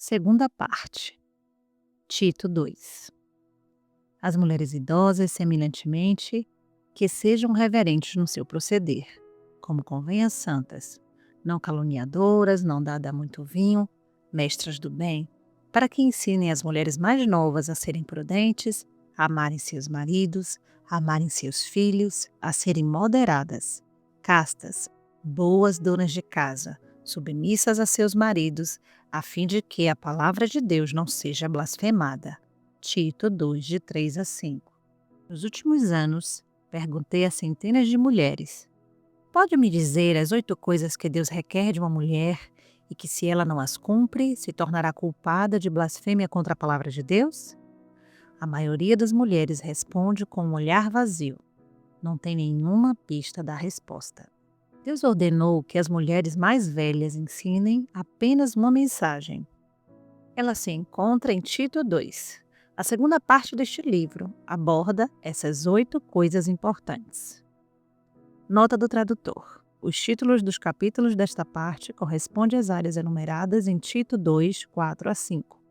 Segunda parte. Tito 2. As mulheres idosas, semelhantemente, que sejam reverentes no seu proceder, como convém às santas, não caluniadoras, não dadas a muito vinho, mestras do bem, para que ensinem as mulheres mais novas a serem prudentes, a amarem seus maridos, a amarem seus filhos, a serem moderadas, castas, boas donas de casa, submissas a seus maridos, a fim de que a palavra de Deus não seja blasfemada. Tito 2, de 3 a 5. Nos últimos anos, perguntei a centenas de mulheres: pode me dizer as 8 coisas que Deus requer de uma mulher e que, se ela não as cumpre, se tornará culpada de blasfêmia contra a palavra de Deus? A maioria das mulheres responde com um olhar vazio. Não tem nenhuma pista da resposta. Deus ordenou que as mulheres mais velhas ensinem apenas uma mensagem. Ela se encontra em Tito 2. A segunda parte deste livro aborda essas 8 coisas importantes. Nota do tradutor. Os títulos dos capítulos desta parte correspondem às áreas enumeradas em Tito 2, 4 a 5,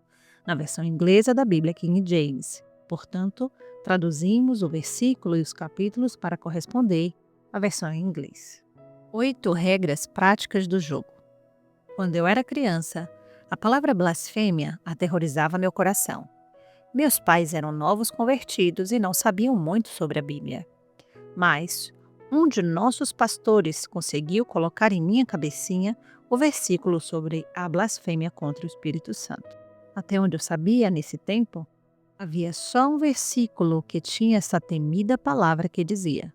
na versão inglesa da Bíblia King James. Portanto, traduzimos o versículo e os capítulos para corresponder à versão em inglês. 8 regras práticas do jogo. Quando eu era criança, a palavra blasfêmia aterrorizava meu coração. Meus pais eram novos convertidos e não sabiam muito sobre a Bíblia. Mas um de nossos pastores conseguiu colocar em minha cabecinha o versículo sobre a blasfêmia contra o Espírito Santo. Até onde eu sabia, nesse tempo, havia só um versículo que tinha essa temida palavra que dizia: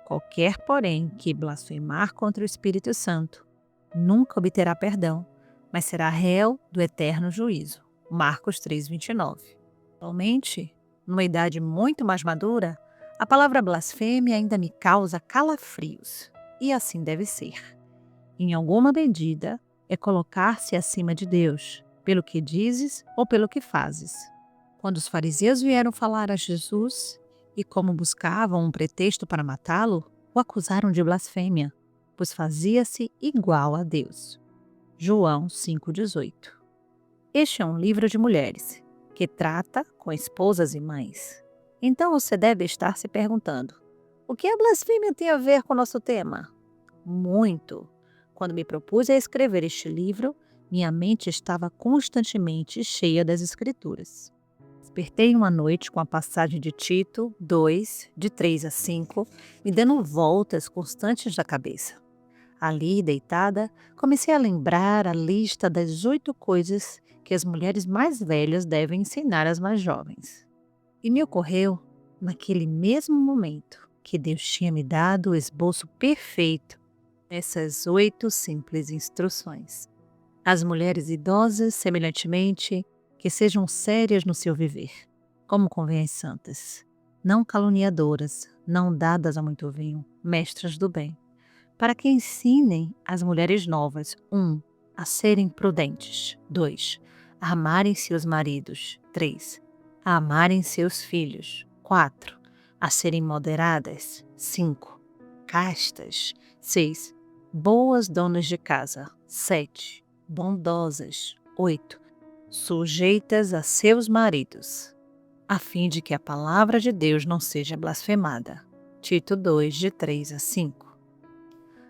qualquer, porém, que blasfemar contra o Espírito Santo nunca obterá perdão, mas será réu do eterno juízo. Marcos 3:29. Atualmente, numa idade muito mais madura, a palavra blasfêmia ainda me causa calafrios, e assim deve ser. Em alguma medida, é colocar-se acima de Deus, pelo que dizes ou pelo que fazes. Quando os fariseus vieram falar a Jesus, e como buscavam um pretexto para matá-lo, o acusaram de blasfêmia, pois fazia-se igual a Deus. João 5,18. Este é um livro de mulheres, que trata com esposas e mães. Então você deve estar se perguntando: o que a blasfêmia tem a ver com o nosso tema? Muito. Quando me propus a escrever este livro, minha mente estava constantemente cheia das Escrituras. Despertei uma noite com a passagem de Tito 2, de 3 a 5, me dando voltas constantes na cabeça. Ali, deitada, comecei a lembrar a lista das 8 coisas que as mulheres mais velhas devem ensinar às mais jovens. E me ocorreu, naquele mesmo momento, que Deus tinha me dado o esboço perfeito dessas 8 simples instruções. As mulheres idosas, semelhantemente, que sejam sérias no seu viver, como convém às santas, não caluniadoras, não dadas a muito vinho, mestras do bem, para que ensinem as mulheres novas: 1. A serem prudentes, 2. A amarem seus maridos, 3. A amarem seus filhos, 4. A serem moderadas, 5. Castas, 6. Boas donas de casa, 7. Bondosas, 8. Sujeitas a seus maridos, a fim de que a palavra de Deus não seja blasfemada. Tito 2, de 3 a 5.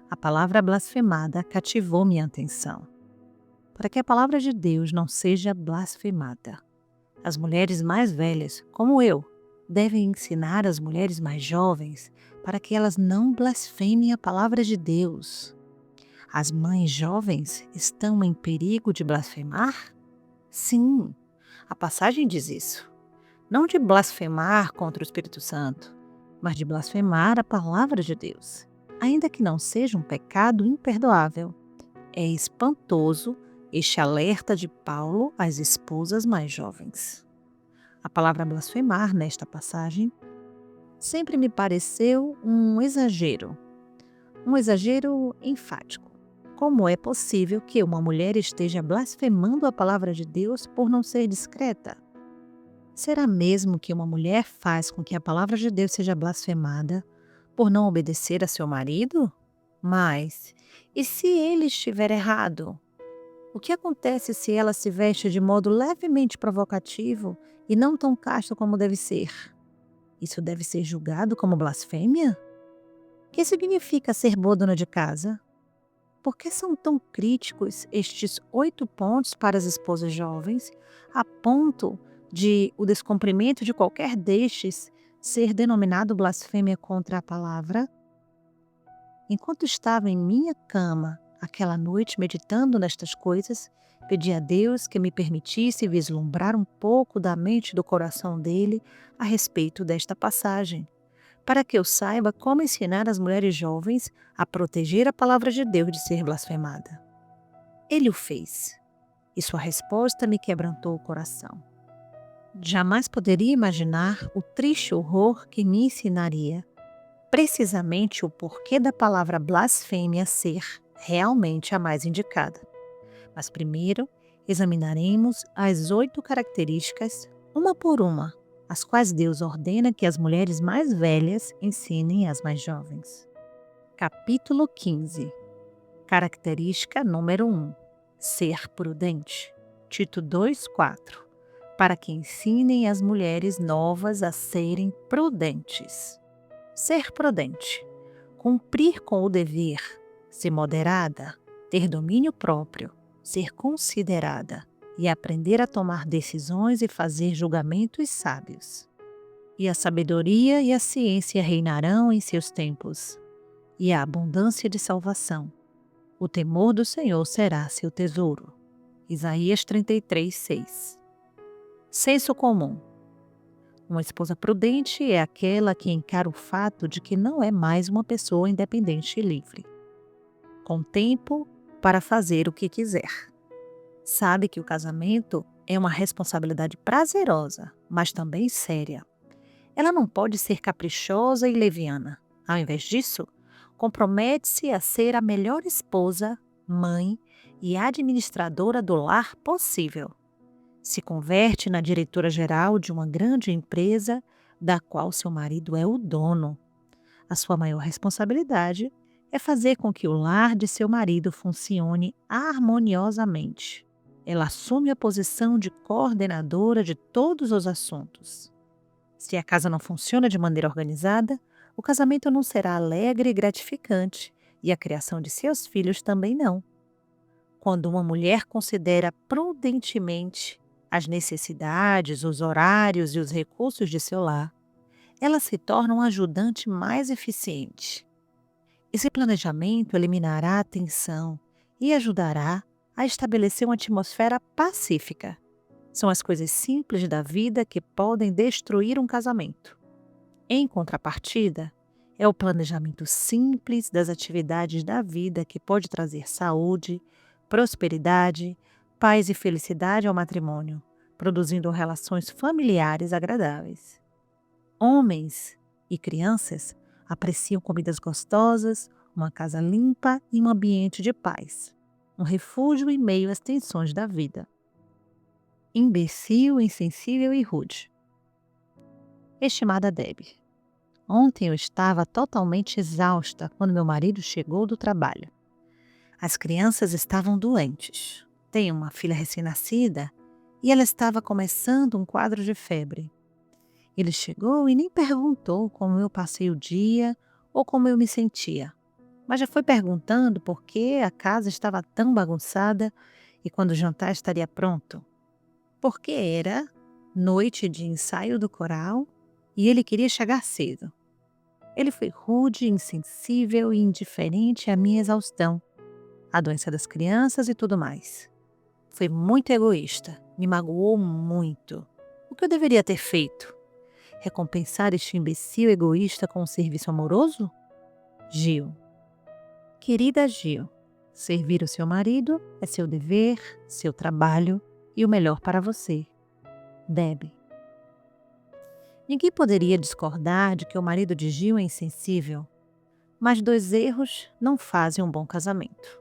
A palavra blasfemada cativou minha atenção. Para que a palavra de Deus não seja blasfemada, as mulheres mais velhas, como eu, devem ensinar as mulheres mais jovens para que elas não blasfemem a palavra de Deus. As mães jovens estão em perigo de blasfemar? Sim, a passagem diz isso. Não de blasfemar contra o Espírito Santo, mas de blasfemar a palavra de Deus. Ainda que não seja um pecado imperdoável, é espantoso este alerta de Paulo às esposas mais jovens. A palavra blasfemar, nesta passagem, sempre me pareceu um exagero enfático. Como é possível que uma mulher esteja blasfemando a palavra de Deus por não ser discreta? Será mesmo que uma mulher faz com que a palavra de Deus seja blasfemada por não obedecer a seu marido? Mas, e se ele estiver errado? O que acontece se ela se veste de modo levemente provocativo e não tão casto como deve ser? Isso deve ser julgado como blasfêmia? O que significa ser boa dona de casa? Por que são tão críticos estes 8 pontos para as esposas jovens, a ponto de o descumprimento de qualquer destes ser denominado blasfêmia contra a palavra? Enquanto estava em minha cama aquela noite meditando nestas coisas, pedi a Deus que me permitisse vislumbrar um pouco da mente e do coração dele a respeito desta passagem, para que eu saiba como ensinar as mulheres jovens a proteger a palavra de Deus de ser blasfemada. Ele o fez, e sua resposta me quebrantou o coração. Jamais poderia imaginar o triste horror que me ensinaria precisamente o porquê da palavra blasfêmia ser realmente a mais indicada. Mas primeiro, examinaremos as 8 características, uma por uma, as quais Deus ordena que as mulheres mais velhas ensinem às mais jovens. Capítulo 15. Característica número 1. Ser prudente. Tito 2:4. Para que ensinem as mulheres novas a serem prudentes. Ser prudente, cumprir com o dever, ser moderada, ter domínio próprio, ser considerada e aprender a tomar decisões e fazer julgamentos sábios. E a sabedoria e a ciência reinarão em seus templos, e a abundância de salvação. O temor do Senhor será seu tesouro. Isaías 33:6. Senso comum. Uma esposa prudente é aquela que encara o fato de que não é mais uma pessoa independente e livre, com tempo para fazer o que quiser. Sabe que o casamento é uma responsabilidade prazerosa, mas também séria. Ela não pode ser caprichosa e leviana. Ao invés disso, compromete-se a ser a melhor esposa, mãe e administradora do lar possível. Se converte na diretora-geral de uma grande empresa da qual seu marido é o dono. A sua maior responsabilidade é fazer com que o lar de seu marido funcione harmoniosamente. Ela assume a posição de coordenadora de todos os assuntos. Se a casa não funciona de maneira organizada, o casamento não será alegre e gratificante, e a criação de seus filhos também não. Quando uma mulher considera prudentemente as necessidades, os horários e os recursos de seu lar, ela se torna um ajudante mais eficiente. Esse planejamento eliminará a tensão e ajudará a estabelecer uma atmosfera pacífica. São as coisas simples da vida que podem destruir um casamento. Em contrapartida, é o planejamento simples das atividades da vida que pode trazer saúde, prosperidade, paz e felicidade ao matrimônio, produzindo relações familiares agradáveis. Homens e crianças apreciam comidas gostosas, uma casa limpa e um ambiente de paz, um refúgio em meio às tensões da vida. Imbecil, insensível e rude. Estimada Debbie, ontem eu estava totalmente exausta quando meu marido chegou do trabalho. As crianças estavam doentes. Tenho uma filha recém-nascida e ela estava começando um quadro de febre. Ele chegou e nem perguntou como eu passei o dia ou como eu me sentia, mas já foi perguntando por que a casa estava tão bagunçada e quando o jantar estaria pronto. Porque era noite de ensaio do coral e ele queria chegar cedo. Ele foi rude, insensível e indiferente à minha exaustão, à doença das crianças e tudo mais. Foi muito egoísta, me magoou muito. O que eu deveria ter feito? Recompensar este imbecil egoísta com um serviço amoroso? Gil. Querida Gil, servir o seu marido é seu dever, seu trabalho e o melhor para você. Debbie. Ninguém poderia discordar de que o marido de Gil é insensível, mas 2 erros não fazem um bom casamento.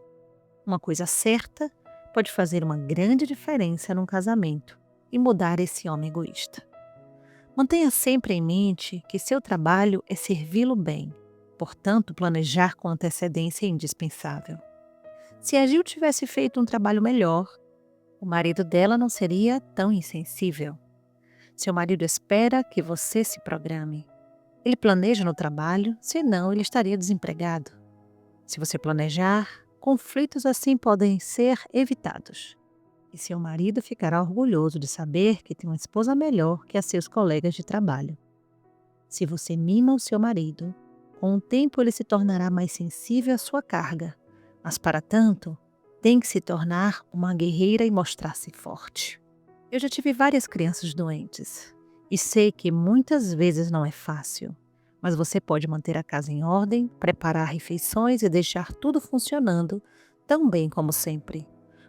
Uma coisa certa pode fazer uma grande diferença num casamento e mudar esse homem egoísta. Mantenha sempre em mente que seu trabalho é servi-lo bem, portanto, planejar com antecedência é indispensável. Se a Gil tivesse feito um trabalho melhor, o marido dela não seria tão insensível. Seu marido espera que você se programe. Ele planeja no trabalho, senão ele estaria desempregado. Se você planejar, conflitos assim podem ser evitados. E seu marido ficará orgulhoso de saber que tem uma esposa melhor que a seus colegas de trabalho. Se você mima o seu marido, com o tempo ele se tornará mais sensível à sua carga. Mas para tanto, tem que se tornar uma guerreira e mostrar-se forte. Eu já tive várias crianças doentes e sei que muitas vezes não é fácil, mas você pode manter a casa em ordem, preparar refeições e deixar tudo funcionando tão bem como sempre.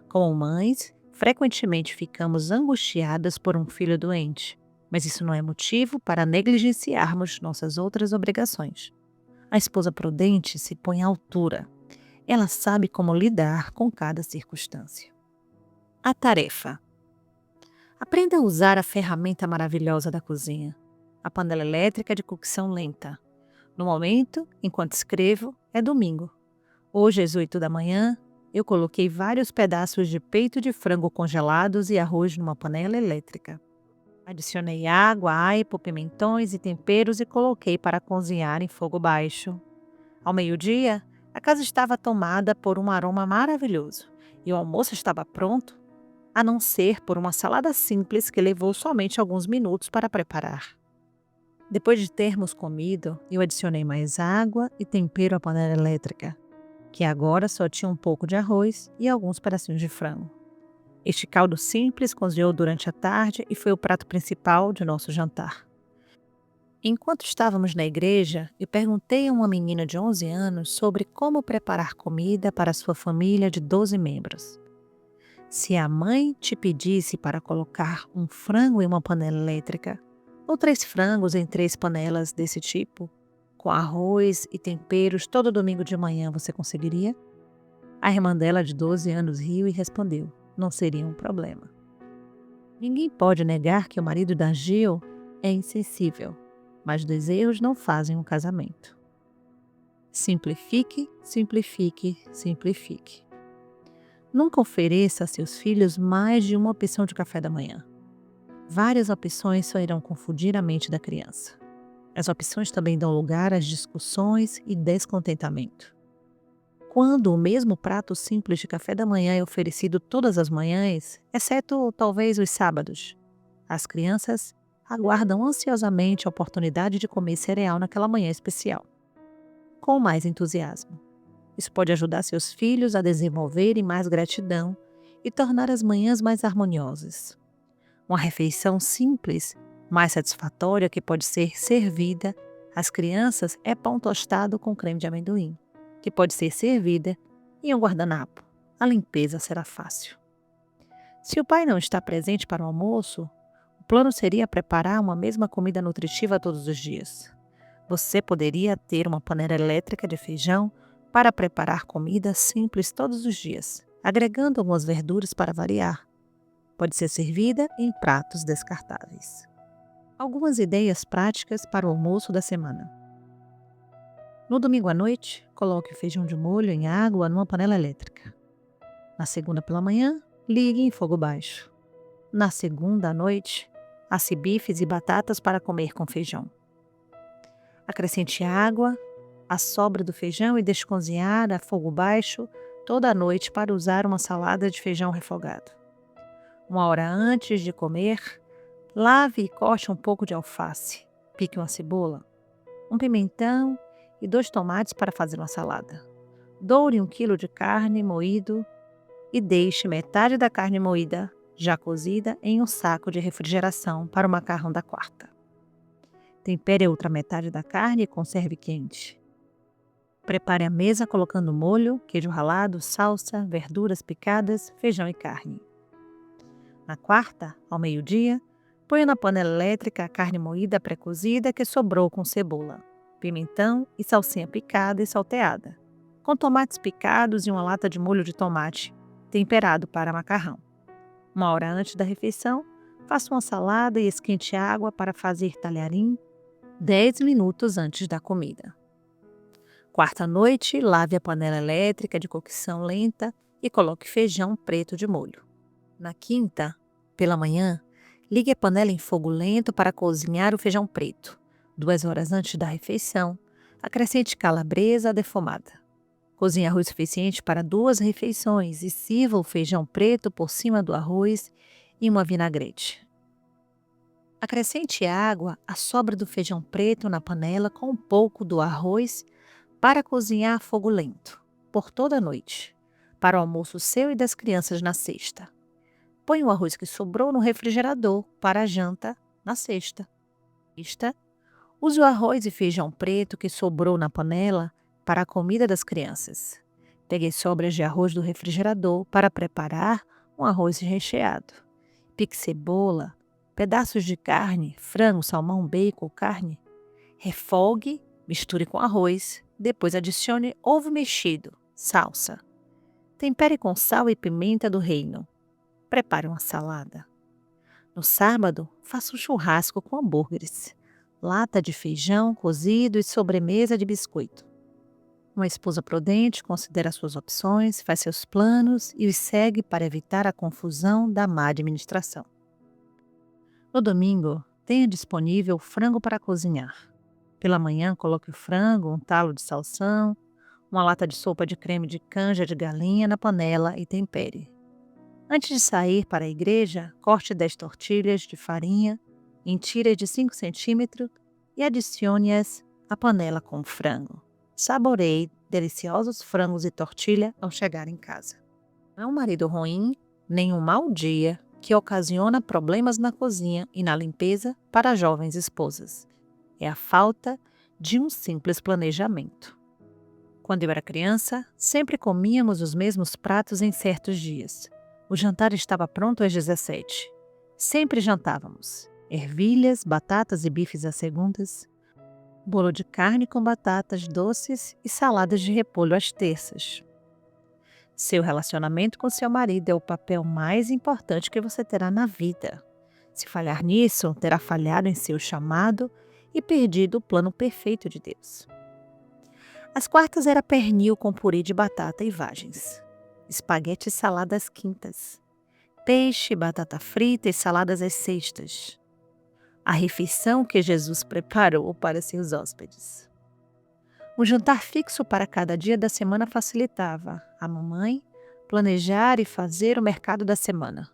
Como mães, frequentemente ficamos angustiadas por um filho doente, mas isso não é motivo para negligenciarmos nossas outras obrigações. A esposa prudente se põe à altura. Ela sabe como lidar com cada circunstância. A tarefa. Aprenda a usar a ferramenta maravilhosa da cozinha, a panela elétrica de cocção lenta. No momento, enquanto escrevo, é domingo. Hoje, às 8 da manhã, eu coloquei vários pedaços de peito de frango congelados e arroz numa panela elétrica. Adicionei água, aipo, pimentões e temperos e coloquei para cozinhar em fogo baixo. Ao meio-dia, a casa estava tomada por um aroma maravilhoso e o almoço estava pronto, a não ser por uma salada simples que levou somente alguns minutos para preparar. Depois de termos comido, eu adicionei mais água e tempero à panela elétrica, que agora só tinha um pouco de arroz e alguns pedacinhos de frango. Este caldo simples cozinhou durante a tarde e foi o prato principal de nosso jantar. Enquanto estávamos na igreja, eu perguntei a uma menina de 11 anos sobre como preparar comida para sua família de 12 membros. Se a mãe te pedisse para colocar um frango em uma panela elétrica, ou 3 frangos em 3 panelas desse tipo, com arroz e temperos todo domingo de manhã, você conseguiria? A irmã dela de 12 anos riu e respondeu: não seria um problema. Ninguém pode negar que o marido da Gil é insensível, mas 2 erros não fazem um casamento. Simplifique, simplifique, simplifique. Nunca ofereça a seus filhos mais de uma opção de café da manhã. Várias opções só irão confundir a mente da criança. As opções também dão lugar às discussões e descontentamento. Quando o mesmo prato simples de café da manhã é oferecido todas as manhãs, exceto talvez os sábados, as crianças aguardam ansiosamente a oportunidade de comer cereal naquela manhã especial, com mais entusiasmo. Isso pode ajudar seus filhos a desenvolverem mais gratidão e tornar as manhãs mais harmoniosas. Uma refeição simples, mais satisfatória que pode ser servida às crianças é pão tostado com creme de amendoim, que pode ser servida em um guardanapo. A limpeza será fácil. Se o pai não está presente para o almoço, o plano seria preparar uma mesma comida nutritiva todos os dias. Você poderia ter uma panela elétrica de feijão para preparar comida simples todos os dias, agregando algumas verduras para variar. Pode ser servida em pratos descartáveis. Algumas ideias práticas para o almoço da semana. No domingo à noite, coloque o feijão de molho em água numa panela elétrica. Na segunda pela manhã, ligue em fogo baixo. Na segunda à noite, asse bifes e batatas para comer com feijão. Acrescente água, a sobra do feijão e deixe cozinhar a fogo baixo toda a noite para usar uma salada de feijão refogado. 1 hora antes de comer, lave e corte um pouco de alface, pique uma cebola, um pimentão e 2 tomates para fazer uma salada. Doure 1 quilo de carne moído e deixe metade da carne moída, já cozida, em um saco de refrigeração para o macarrão da quarta. Tempere a outra metade da carne e conserve quente. Prepare a mesa colocando molho, queijo ralado, salsa, verduras picadas, feijão e carne. Na quarta, ao meio-dia, ponha na panela elétrica a carne moída pré-cozida que sobrou com cebola, pimentão e salsinha picada e salteada, com tomates picados e uma lata de molho de tomate, temperado para macarrão. 1 hora antes da refeição, faça uma salada e esquente água para fazer talharim 10 minutos antes da comida. Quarta noite, lave a panela elétrica de cocção lenta e coloque feijão preto de molho. Na quinta, pela manhã, ligue a panela em fogo lento para cozinhar o feijão preto. 2 horas antes da refeição, acrescente calabresa defumada. Cozinhe arroz suficiente para 2 refeições e sirva o feijão preto por cima do arroz e uma vinagrete. Acrescente água à sobra do feijão preto na panela com um pouco do arroz para cozinhar a fogo lento, por toda a noite, para o almoço seu e das crianças na sexta. Põe o arroz que sobrou no refrigerador para a janta na sexta. Use o arroz e feijão preto que sobrou na panela para a comida das crianças. Pegue as sobras de arroz do refrigerador para preparar um arroz recheado. Pique cebola, pedaços de carne, frango, salmão, bacon, carne. Refogue, misture com arroz, depois adicione ovo mexido, salsa. Tempere com sal e pimenta do reino. Prepare uma salada. No sábado, faça um churrasco com hambúrgueres, lata de feijão cozido e sobremesa de biscoito. Uma esposa prudente considera suas opções, faz seus planos e os segue para evitar a confusão da má administração. No domingo, tenha disponível frango para cozinhar. Pela manhã, coloque o frango, um talo de salsão, uma lata de sopa de creme de canja de galinha na panela e tempere. Antes de sair para a igreja, corte 10 tortilhas de farinha em tiras de 5 centímetros e adicione-as à panela com o frango. Saboreie deliciosos frangos e tortilha ao chegar em casa. Não é um marido ruim, nem um mau dia que ocasiona problemas na cozinha e na limpeza para jovens esposas. É a falta de um simples planejamento. Quando eu era criança, sempre comíamos os mesmos pratos em certos dias. O jantar estava pronto às 17. Sempre jantávamos ervilhas, batatas e bifes às segundas, bolo de carne com batatas doces e saladas de repolho às terças. Seu relacionamento com seu marido é o papel mais importante que você terá na vida. Se falhar nisso, terá falhado em seu chamado e perdido o plano perfeito de Deus. Às quartas era pernil com purê de batata e vagens, espaguete e salada às quintas, peixe, batata frita e saladas às sextas. A refeição que Jesus preparou para seus hóspedes. Um jantar fixo para cada dia da semana facilitava a mamãe planejar e fazer o mercado da semana.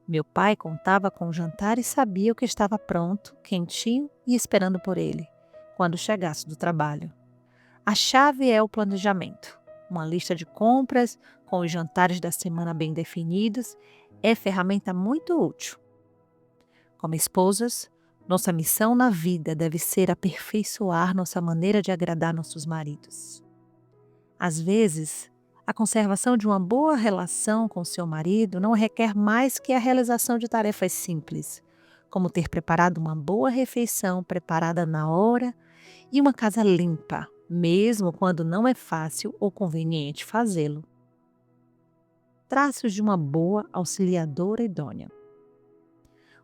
Meu pai contava com o jantar e sabia o que estava pronto, quentinho e esperando por ele, quando chegasse do trabalho. A chave é o planejamento. Uma lista de compras com os jantares da semana bem definidos é ferramenta muito útil. Como esposas, nossa missão na vida deve ser aperfeiçoar nossa maneira de agradar nossos maridos. Às vezes, a conservação de uma boa relação com seu marido não requer mais que a realização de tarefas simples, como ter preparado uma boa refeição preparada na hora e uma casa limpa, mesmo quando não é fácil ou conveniente fazê-lo. Traços de uma boa auxiliadora idônea.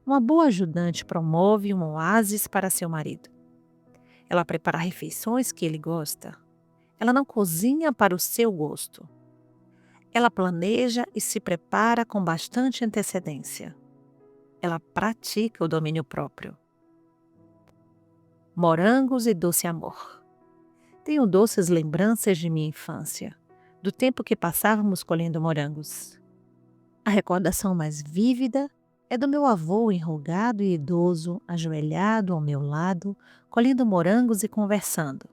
Uma boa ajudante promove um oásis para seu marido. Ela prepara refeições que ele gosta. Ela não cozinha para o seu gosto. Ela planeja e se prepara com bastante antecedência. Ela pratica o domínio próprio. Morangos e doce amor. Tenho doces lembranças de minha infância, do tempo que passávamos colhendo morangos. A recordação mais vívida é do meu avô enrugado e idoso, ajoelhado ao meu lado, colhendo morangos e conversando,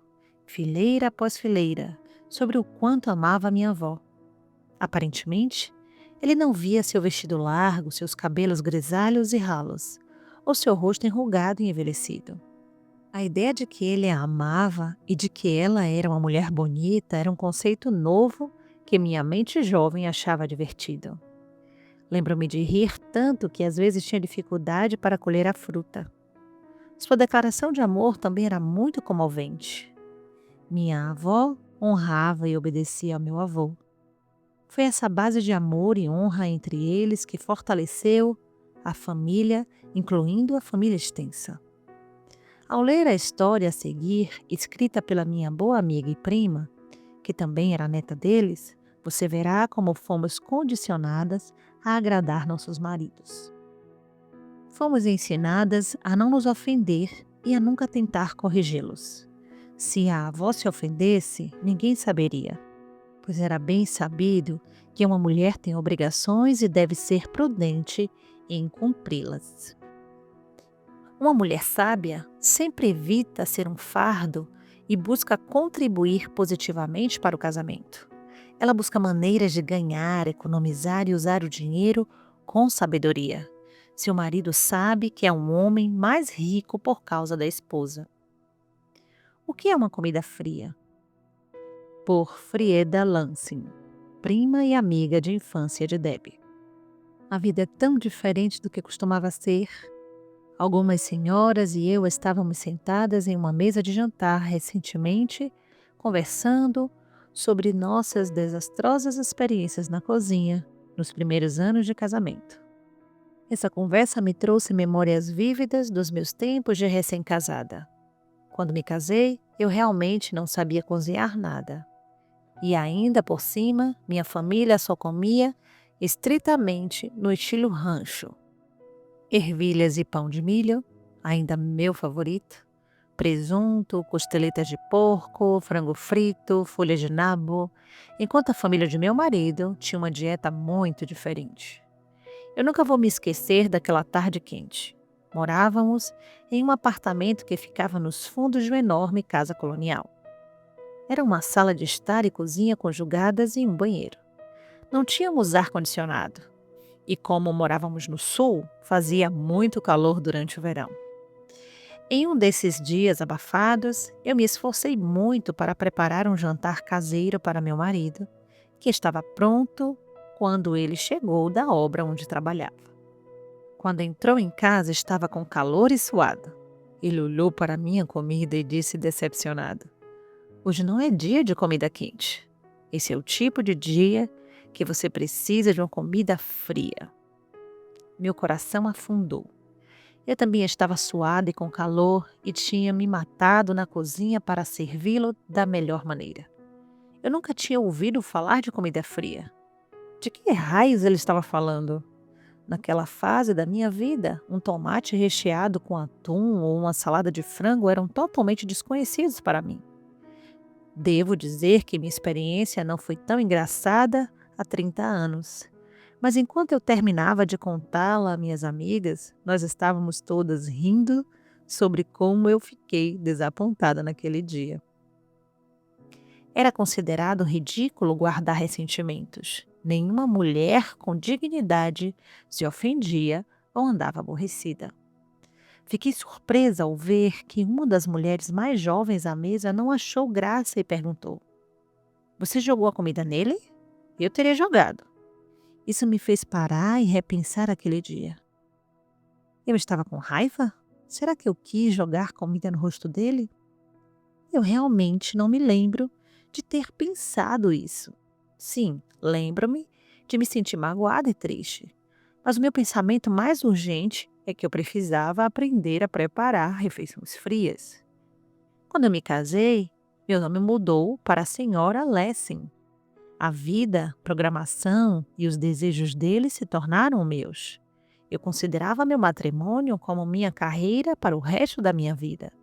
fileira após fileira, sobre o quanto amava minha avó. Aparentemente, ele não via seu vestido largo, seus cabelos grisalhos e ralos, ou seu rosto enrugado e envelhecido. A ideia de que ele a amava e de que ela era uma mulher bonita era um conceito novo que minha mente jovem achava divertido. Lembro-me de rir tanto que às vezes tinha dificuldade para colher a fruta. Sua declaração de amor também era muito comovente. Minha avó honrava e obedecia ao meu avô. Foi essa base de amor e honra entre eles que fortaleceu a família, incluindo a família extensa. Ao ler a história a seguir, escrita pela minha boa amiga e prima, que também era neta deles, Você verá como fomos condicionadas a agradar nossos maridos. Fomos ensinadas a não nos ofender e a nunca tentar corrigi-los. Se a avó se ofendesse, ninguém saberia, pois era bem sabido que uma mulher tem obrigações e deve ser prudente em cumpri-las. Uma mulher sábia sempre evita ser um fardo e busca contribuir positivamente para o casamento. Ela busca maneiras de ganhar, economizar e usar o dinheiro com sabedoria. Seu marido sabe que é um homem mais rico por causa da esposa. O que é uma comida fria? Por Frieda Lansing, prima e amiga de infância de Debbie. A vida é tão diferente do que costumava ser. Algumas senhoras e eu estávamos sentadas em uma mesa de jantar recentemente, conversando sobre nossas desastrosas experiências na cozinha nos primeiros anos de casamento. Essa conversa me trouxe memórias vívidas dos meus tempos de recém-casada. Quando me casei, eu realmente não sabia cozinhar nada. E ainda por cima, minha família só comia estritamente no estilo rancho. Ervilhas e pão de milho, ainda meu favorito, presunto, costeletas de porco, frango frito, folha de nabo, enquanto a família de meu marido tinha uma dieta muito diferente. Eu nunca vou me esquecer daquela tarde quente. Morávamos em um apartamento que ficava nos fundos de uma enorme casa colonial. Era uma sala de estar e cozinha conjugadas em um banheiro. Não tínhamos ar-condicionado. E como morávamos no sul, fazia muito calor durante o verão. Em um desses dias abafados, eu me esforcei muito para preparar um jantar caseiro para meu marido, que estava pronto quando ele chegou da obra onde trabalhava. Quando entrou em casa, estava com calor e suado. Ele olhou para minha comida e disse decepcionado: "Hoje não é dia de comida quente. Esse é o tipo de dia que você precisa de uma comida fria." Meu coração afundou. Eu também estava suada e com calor e tinha me matado na cozinha para servi-lo da melhor maneira. Eu nunca tinha ouvido falar de comida fria. De que raios ele estava falando? Naquela fase da minha vida, um tomate recheado com atum ou uma salada de frango eram totalmente desconhecidos para mim. Devo dizer que minha experiência não foi tão engraçada há 30 anos. Mas enquanto eu terminava de contá-la a minhas amigas, nós estávamos todas rindo sobre como eu fiquei desapontada naquele dia. Era considerado ridículo guardar ressentimentos. Nenhuma mulher com dignidade se ofendia ou andava aborrecida. Fiquei surpresa ao ver que uma das mulheres mais jovens à mesa não achou graça e perguntou: "Você jogou a comida nele?" "Eu teria jogado." Isso me fez parar e repensar aquele dia. Eu estava com raiva? Será que eu quis jogar comida no rosto dele? Eu realmente não me lembro de ter pensado isso. Sim, lembro-me de me sentir magoada e triste. Mas o meu pensamento mais urgente é que eu precisava aprender a preparar refeições frias. Quando eu me casei, meu nome mudou para a Senhora Lessing. A vida, programação e os desejos dele se tornaram meus. Eu considerava meu matrimônio como minha carreira para o resto da minha vida.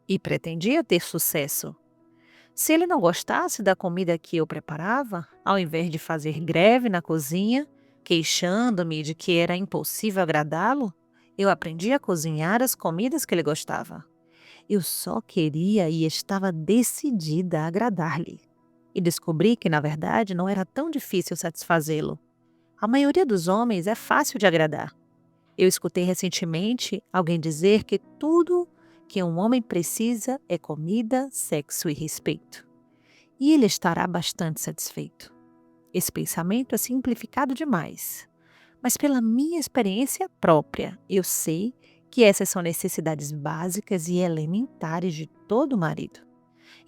E pretendia ter sucesso. Se ele não gostasse da comida que eu preparava, ao invés de fazer greve na cozinha, queixando-me de que era impossível agradá-lo, eu aprendi a cozinhar as comidas que ele gostava. Eu só queria e estava decidida a agradar-lhe. E descobri que, na verdade, não era tão difícil satisfazê-lo. A maioria dos homens é fácil de agradar. Eu escutei recentemente alguém dizer que tudo que um homem precisa é comida, sexo e respeito. E ele estará bastante satisfeito. Esse pensamento é simplificado demais. Mas pela minha experiência própria, eu sei que essas são necessidades básicas e elementares de todo marido.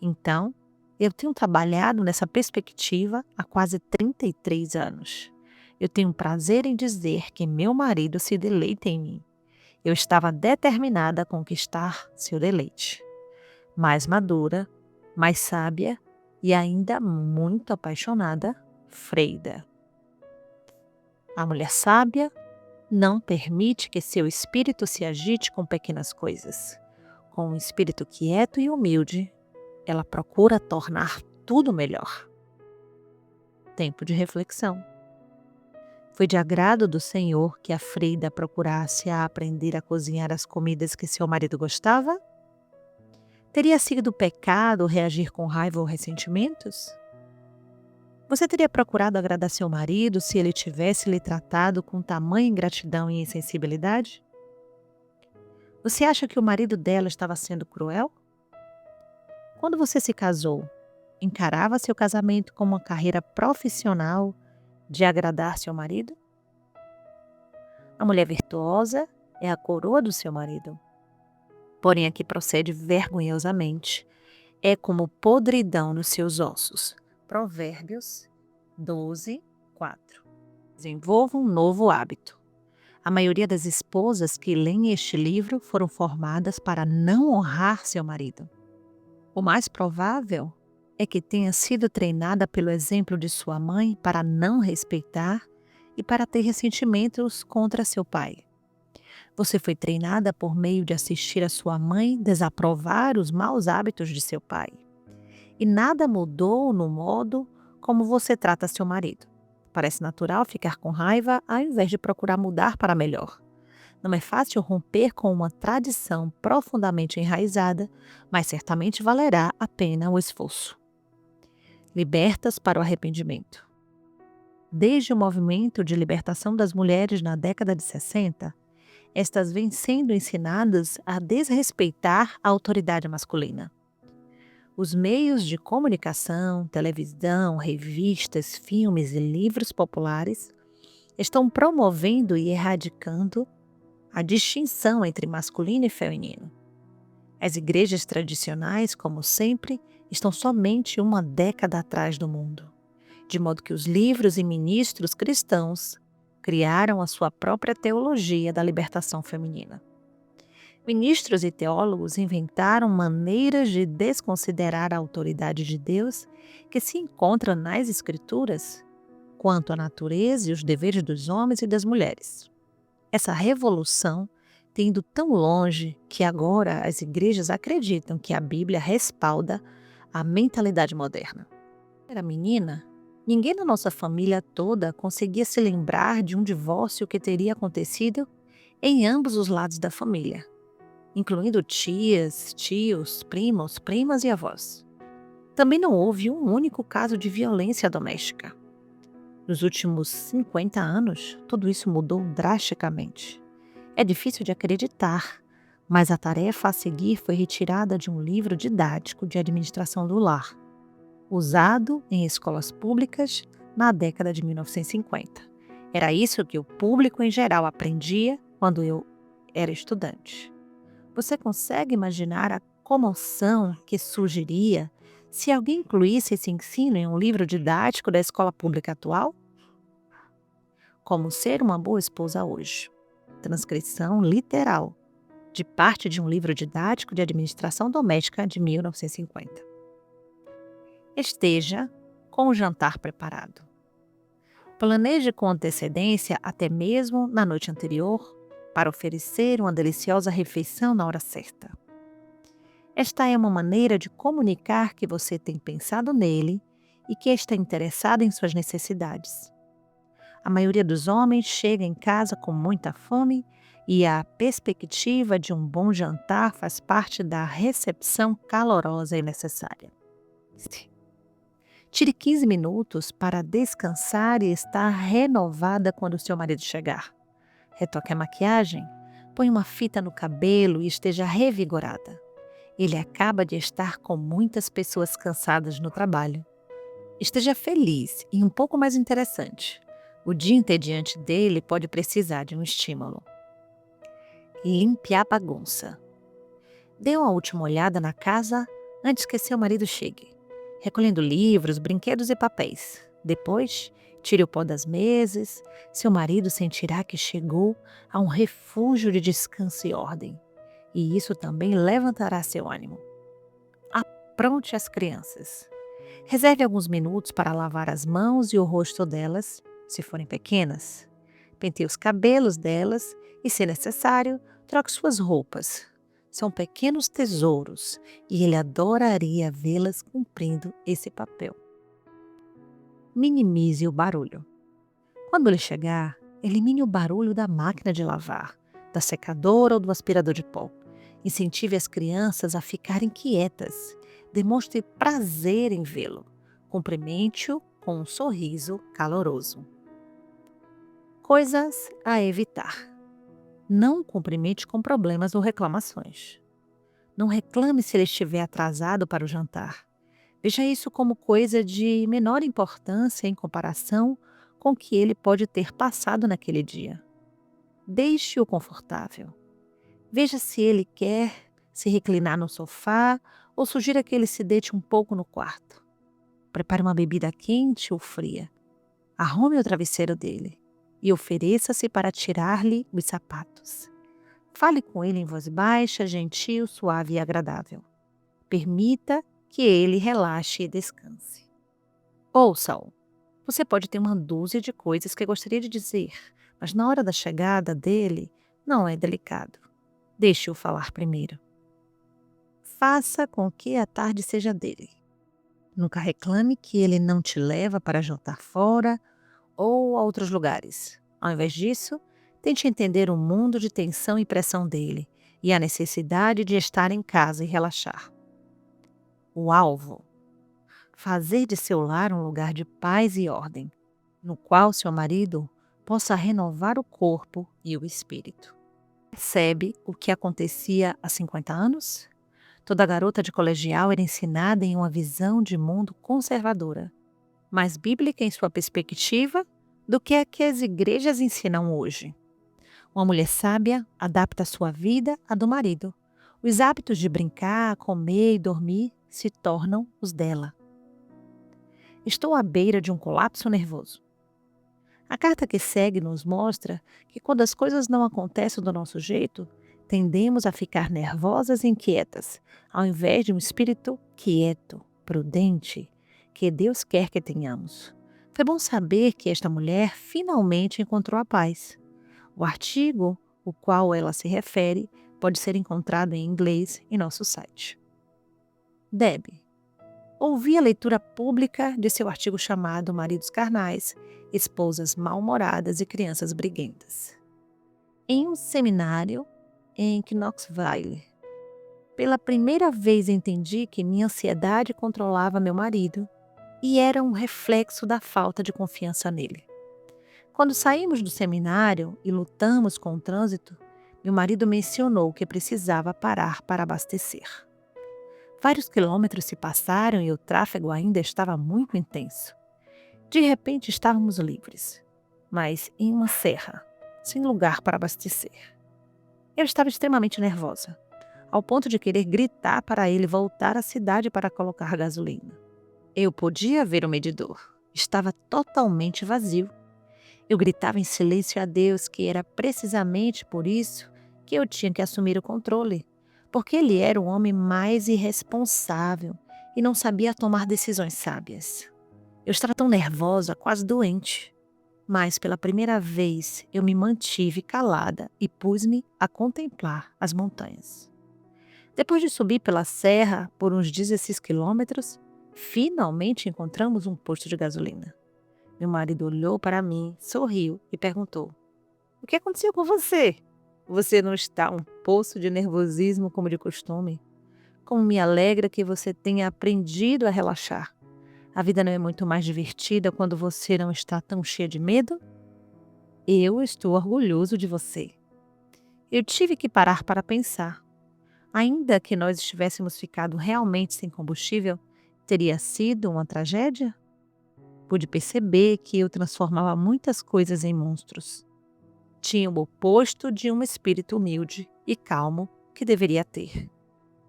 Então, eu tenho trabalhado nessa perspectiva há quase 33 anos. Eu tenho prazer em dizer que meu marido se deleita em mim. Eu estava determinada a conquistar seu deleite. Mais madura, mais sábia e ainda muito apaixonada, Freida. A mulher sábia não permite que seu espírito se agite com pequenas coisas. Com um espírito quieto e humilde, ela procura tornar tudo melhor. Tempo de reflexão. Foi de agrado do Senhor que a Freida procurasse aprender a cozinhar as comidas que seu marido gostava? Teria sido pecado reagir com raiva ou ressentimentos? Você teria procurado agradar seu marido se ele tivesse lhe tratado com tamanha ingratidão e insensibilidade? Você acha que o marido dela estava sendo cruel? Quando você se casou, encarava seu casamento como uma carreira profissional de agradar seu marido? A mulher virtuosa é a coroa do seu marido. Porém, a que procede vergonhosamente é como podridão nos seus ossos. Provérbios 12, 4. Desenvolva um novo hábito. A maioria das esposas que leem este livro foram formadas para não honrar seu marido. O mais provável é que tenha sido treinada pelo exemplo de sua mãe para não respeitar e para ter ressentimentos contra seu pai. Você foi treinada por meio de assistir a sua mãe desaprovar os maus hábitos de seu pai. E nada mudou no modo como você trata seu marido. Parece natural ficar com raiva ao invés de procurar mudar para melhor. Não é fácil romper com uma tradição profundamente enraizada, mas certamente valerá a pena o esforço. Libertas para o arrependimento. Desde o movimento de libertação das mulheres na década de 60, estas vêm sendo ensinadas a desrespeitar a autoridade masculina. Os meios de comunicação, televisão, revistas, filmes e livros populares estão promovendo e erradicando a distinção entre masculino e feminino. As igrejas tradicionais, como sempre, estão somente uma década atrás do mundo, de modo que os livros e ministros cristãos criaram a sua própria teologia da libertação feminina. Ministros e teólogos inventaram maneiras de desconsiderar a autoridade de Deus que se encontra nas Escrituras quanto à natureza e os deveres dos homens e das mulheres. Essa revolução tem ido tão longe que agora as igrejas acreditam que a Bíblia respalda a mentalidade moderna. Era menina, ninguém na nossa família toda conseguia se lembrar de um divórcio que teria acontecido em ambos os lados da família, incluindo tias, tios, primos, primas e avós. Também não houve um único caso de violência doméstica. Nos últimos 50 anos, tudo isso mudou drasticamente. É difícil de acreditar, mas a tarefa a seguir foi retirada de um livro didático de administração do lar, usado em escolas públicas na década de 1950. Era isso que o público em geral aprendia quando eu era estudante. Você consegue imaginar a comoção que surgiria se alguém incluísse esse ensino em um livro didático da escola pública atual? Como ser uma boa esposa hoje. Transcrição literal de parte de um livro didático de administração doméstica de 1950. Esteja com o jantar preparado. Planeje com antecedência, até mesmo na noite anterior, para oferecer uma deliciosa refeição na hora certa. Esta é uma maneira de comunicar que você tem pensado nele e que está interessado em suas necessidades. A maioria dos homens chega em casa com muita fome e a perspectiva de um bom jantar faz parte da recepção calorosa e necessária. Tire 15 minutos para descansar e estar renovada quando seu marido chegar. Retoque a maquiagem, põe uma fita no cabelo e esteja revigorada. Ele acaba de estar com muitas pessoas cansadas no trabalho. Esteja feliz e um pouco mais interessante. O dia entediante dele pode precisar de um estímulo. Limpe a bagunça. Dê uma última olhada na casa antes que seu marido chegue, recolhendo livros, brinquedos e papéis. Depois, tire o pó das mesas. Seu marido sentirá que chegou a um refúgio de descanso e ordem. E isso também levantará seu ânimo. Apronte as crianças. Reserve alguns minutos para lavar as mãos e o rosto delas, se forem pequenas. Penteie os cabelos delas e, se necessário, troque suas roupas. São pequenos tesouros e ele adoraria vê-las cumprindo esse papel. Minimize o barulho. Quando ele chegar, elimine o barulho da máquina de lavar, da secadora ou do aspirador de pó. Incentive as crianças a ficarem quietas. Demonstre prazer em vê-lo. Cumprimente-o com um sorriso caloroso. Coisas a evitar. Não o cumprimente com problemas ou reclamações. Não reclame se ele estiver atrasado para o jantar. Veja isso como coisa de menor importância em comparação com o que ele pode ter passado naquele dia. Deixe-o confortável. Veja se ele quer se reclinar no sofá ou sugira que ele se deite um pouco no quarto. Prepare uma bebida quente ou fria. Arrume o travesseiro dele e ofereça-se para tirar-lhe os sapatos. Fale com ele em voz baixa, gentil, suave e agradável. Permita que ele relaxe e descanse. Ouça-o. Você pode ter uma dúzia de coisas que gostaria de dizer, mas na hora da chegada dele, não é delicado. Deixe-o falar primeiro. Faça com que a tarde seja dele. Nunca reclame que ele não te leva para jantar fora ou a outros lugares. Ao invés disso, tente entender o mundo de tensão e pressão dele e a necessidade de estar em casa e relaxar. O alvo. Fazer de seu lar um lugar de paz e ordem, no qual seu marido possa renovar o corpo e o espírito. Percebe o que acontecia há 50 anos? Toda garota de colegial era ensinada em uma visão de mundo conservadora, mais bíblica em sua perspectiva do que a que as igrejas ensinam hoje. Uma mulher sábia adapta a sua vida à do marido. Os hábitos de brincar, comer e dormir se tornam os dela. Estou à beira de um colapso nervoso. A carta que segue nos mostra que quando as coisas não acontecem do nosso jeito, tendemos a ficar nervosas e inquietas, ao invés de um espírito quieto, prudente, que Deus quer que tenhamos. Foi bom saber que esta mulher finalmente encontrou a paz. O artigo, ao qual ela se refere, pode ser encontrado em inglês em nosso site. Deb. Ouvi a leitura pública de seu artigo chamado Maridos Carnais, Esposas Mal-Humoradas e Crianças Briguentas, em um seminário em Knoxville. Pela primeira vez entendi que minha ansiedade controlava meu marido e era um reflexo da falta de confiança nele. Quando saímos do seminário e lutamos com o trânsito, meu marido mencionou que precisava parar para abastecer. Vários quilômetros se passaram e o tráfego ainda estava muito intenso. De repente estávamos livres, mas em uma serra, sem lugar para abastecer. Eu estava extremamente nervosa, ao ponto de querer gritar para ele voltar à cidade para colocar gasolina. Eu podia ver o medidor. Estava totalmente vazio. Eu gritava em silêncio a Deus que era precisamente por isso que eu tinha que assumir o controle, porque ele era o homem mais irresponsável e não sabia tomar decisões sábias. Eu estava tão nervosa, quase doente. Mas pela primeira vez eu me mantive calada e pus-me a contemplar as montanhas. Depois de subir pela serra por uns 16 quilômetros, finalmente encontramos um posto de gasolina. Meu marido olhou para mim, sorriu e perguntou: "O que aconteceu com você? Você não está um poço de nervosismo como de costume? Como me alegra que você tenha aprendido a relaxar. A vida não é muito mais divertida quando você não está tão cheia de medo? Eu estou orgulhoso de você." Eu tive que parar para pensar. Ainda que nós estivéssemos ficado realmente sem combustível, teria sido uma tragédia? Pude perceber que eu transformava muitas coisas em monstros. Tinha o oposto de um espírito humilde e calmo que deveria ter.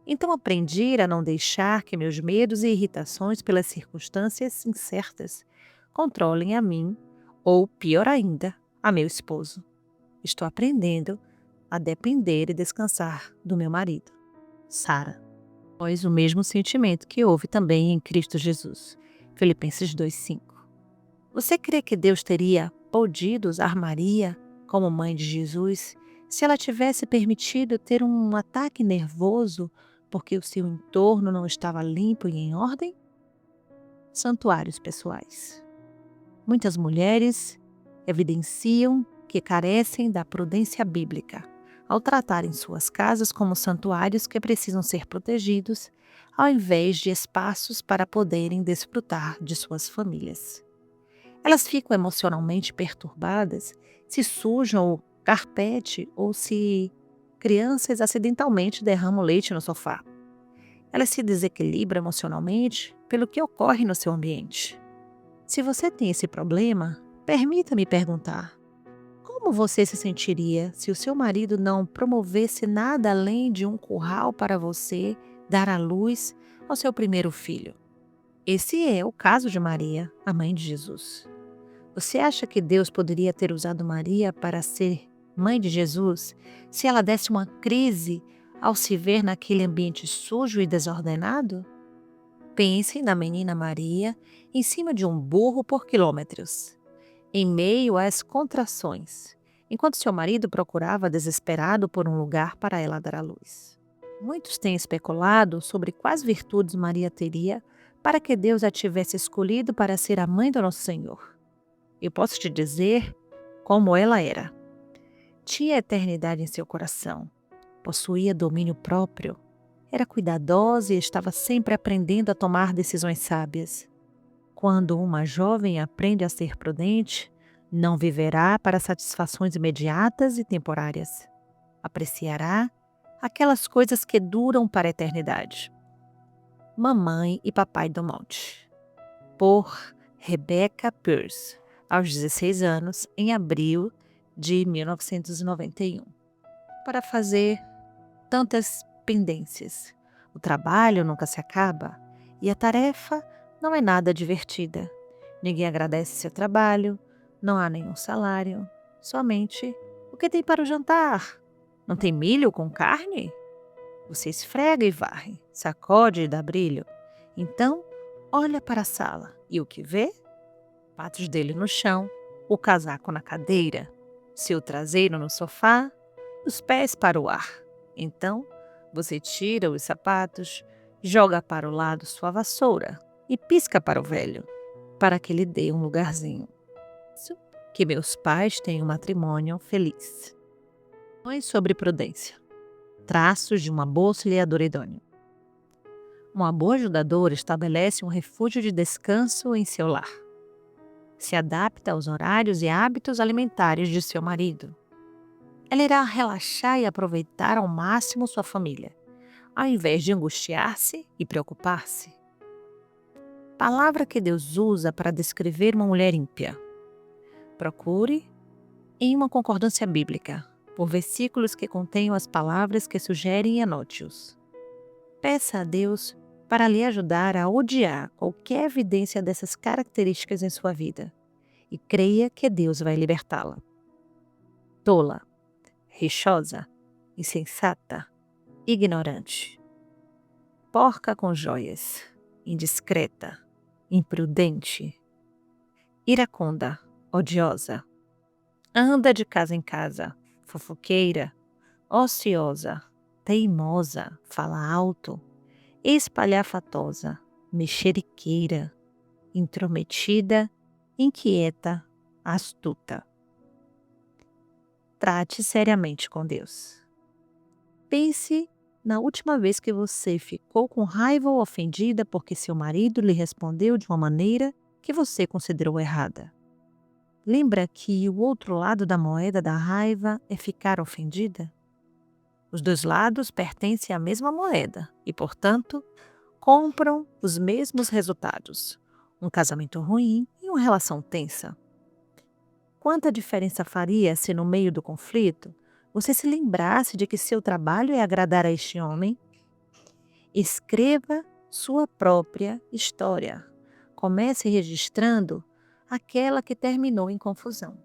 Então aprendi a não deixar que meus medos e irritações pelas circunstâncias incertas controlem a mim ou, pior ainda, a meu esposo. Estou aprendendo a depender e descansar do meu marido. Sara. Pois o mesmo sentimento que houve também em Cristo Jesus. Filipenses 2:5. Você crê que Deus teria podido usar Maria como mãe de Jesus se ela tivesse permitido ter um ataque nervoso porque o seu entorno não estava limpo e em ordem? Santuários pessoais. Muitas mulheres evidenciam que carecem da prudência bíblica ao tratarem suas casas como santuários que precisam ser protegidos, ao invés de espaços para poderem desfrutar de suas famílias. Elas ficam emocionalmente perturbadas se sujam o carpete ou se crianças acidentalmente derramam leite no sofá. Elas se desequilibram emocionalmente pelo que ocorre no seu ambiente. Se você tem esse problema, permita-me perguntar: como você se sentiria se o seu marido não promovesse nada além de um curral para você dar à luz ao seu primeiro filho? Esse é o caso de Maria, a mãe de Jesus. Você acha que Deus poderia ter usado Maria para ser mãe de Jesus se ela desse uma crise ao se ver naquele ambiente sujo e desordenado? Pense na menina Maria em cima de um burro por quilômetros, em meio às contrações, enquanto seu marido procurava desesperado por um lugar para ela dar à luz. Muitos têm especulado sobre quais virtudes Maria teria para que Deus a tivesse escolhido para ser a mãe do nosso Senhor. Eu posso te dizer como ela era. Tinha eternidade em seu coração, possuía domínio próprio, era cuidadosa e estava sempre aprendendo a tomar decisões sábias. Quando uma jovem aprende a ser prudente, não viverá para satisfações imediatas e temporárias. Apreciará aquelas coisas que duram para a eternidade. Mamãe e Papai do Monte, por Rebecca Pearce, aos 16 anos, em abril de 1991. Para fazer tantas pendências. O trabalho nunca se acaba e a tarefa não é nada divertida. Ninguém agradece seu trabalho, não há nenhum salário, somente o que tem para o jantar. Não tem milho com carne? Você esfrega e varre, sacode e dá brilho. Então, olha para a sala e o que vê? Patos dele no chão, o casaco na cadeira, seu traseiro no sofá, os pés para o ar. Então, você tira os sapatos, joga para o lado sua vassoura e pisca para o velho, para que lhe dê um lugarzinho. Que meus pais tenham um matrimônio feliz. Lições sobre prudência. Traços de uma boa auxiliadora idônea. Uma boa ajudadora estabelece um refúgio de descanso em seu lar. Se adapta aos horários e hábitos alimentares de seu marido. Ela irá relaxar e aproveitar ao máximo sua família, ao invés de angustiar-se e preocupar-se. Palavra que Deus usa para descrever uma mulher ímpia. Procure em uma concordância bíblica, por versículos que contenham as palavras que sugerem e anote-os. Peça a Deus para lhe ajudar a odiar qualquer evidência dessas características em sua vida e creia que Deus vai libertá-la. Tola, rixosa, insensata, ignorante, porca com joias, indiscreta, imprudente, iracunda, odiosa, anda de casa em casa, fofoqueira, ociosa, teimosa, fala alto, espalhafatosa, mexeriqueira, intrometida, inquieta, astuta. Trate seriamente com Deus. Pense na última vez que você ficou com raiva ou ofendida porque seu marido lhe respondeu de uma maneira que você considerou errada. Lembra que o outro lado da moeda da raiva é ficar ofendida? Os dois lados pertencem à mesma moeda e, portanto, compram os mesmos resultados: um casamento ruim e uma relação tensa. Quanta diferença faria se, no meio do conflito, você se lembrasse de que seu trabalho é agradar a este homem? Escreva sua própria história. Comece registrando aquela que terminou em confusão.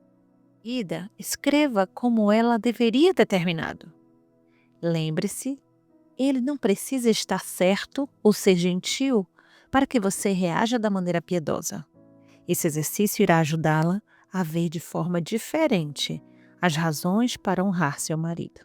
Ida, escreva como ela deveria ter terminado. Lembre-se, ele não precisa estar certo ou ser gentil para que você reaja da maneira piedosa. Esse exercício irá ajudá-la a ver de forma diferente as razões para honrar seu marido.